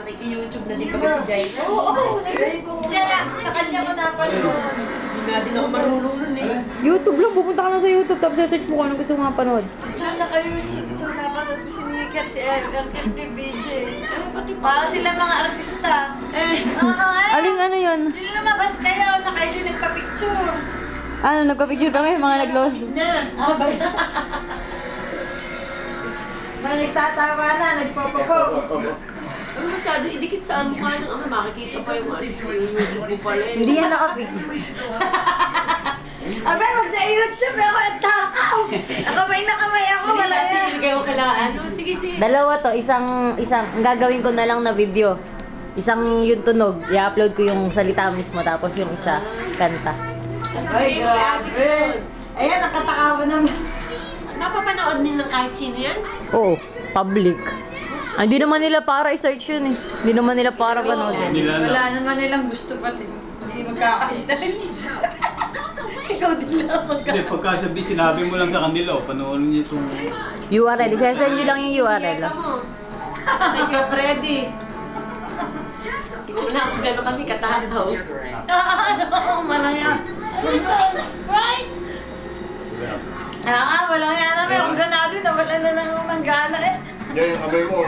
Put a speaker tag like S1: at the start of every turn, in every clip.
S1: Nakiki-YouTube na din baga si Jai.
S2: Oo, siya na, sa kanya mo napanood.
S1: Hindi na din ako marunong nun eh.
S3: YouTube lang, pupunta ka na sa YouTube tapos search mo kung ano gusto mo mapanood.
S2: Ito naka-YouTube to, napanood ko si Nikat, si Erkan, si BJ. Para sila mga artista.
S3: Aling ano yun?
S2: Hindi lumabas kayo, kayo din nagpa-picture.
S3: Ano, nagpa-picture kami, mga nag-load.
S2: Mga nagtatawa na, nagpo-propose.
S1: Ano masyado idikit sa mukha ng ama, makikita pa yung YouTube mo pala eh.
S3: Hindi yan nakapicture.
S2: Abay, mag-YouTube ako at takaw. Nakamay na kamay ako, wala yan.
S1: Sige, kayo kailangan. Sige, sige.
S3: Dalawa to, isang, ang gagawin ko na lang na video. Isang yung tunog, i-upload ko yung salita mismo, tapos yung isa, kanta.
S2: Ay, grabe. Ayan, nakatakawa naman.
S1: Napapanood nilang kahit sino yan?
S3: Oo, public. Hindi naman nila para i-search yun eh. Hindi naman nila para panoodin.
S2: Wala naman nilang gusto pati. Hindi magkakaintay. Ikaw din lang
S4: Hindi, pagkasabi, sinabi mo lang sa kanila, panoorin niyo itong...
S3: URL, isasend nyo lang yung URL.
S1: Thank you, Freddy. Tingnan mo lang kung gano'n kami katataw.
S2: Ano, malaya. Right? Walang yan namin. Kung ganado, nawala na ng gana eh.
S5: Yan yung abay mo.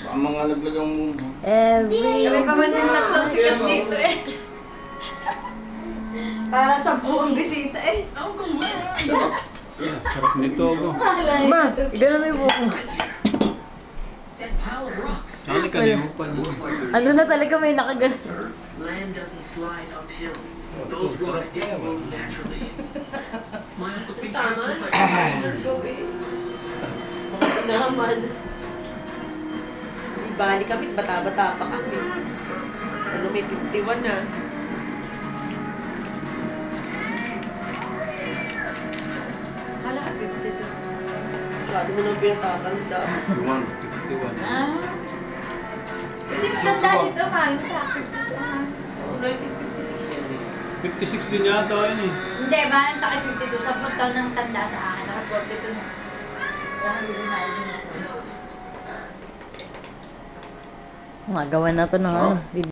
S5: Ang mga laglagang...
S2: Kami pa man din natlo sikat dito eh. Para sa buong bisita eh.
S4: Sarap nito ako.
S3: Ma, gano'n na yung buhok mo.
S4: Sali ka niyo pa niyo.
S3: Ano na talaga may nakagano'n.
S6: Land doesn't slide uphill. Those rocks didn't move naturally.
S1: Tama. Naman. Di bali kami, bata-bata pa kami. Ano, may 51 na. Akala ka 52. Masyado mo nang pinatatanda.
S4: 51.
S2: Hindi matanda dito, mahal ka.
S1: Oo, 1956 yun eh.
S4: 56 din yata yun eh.
S2: Hindi, mahal ka kay 52. 10 taon ng tanda sa akin. Naka-42 na. Kaya hindi ko na yun.
S3: Magawa na to ng ano.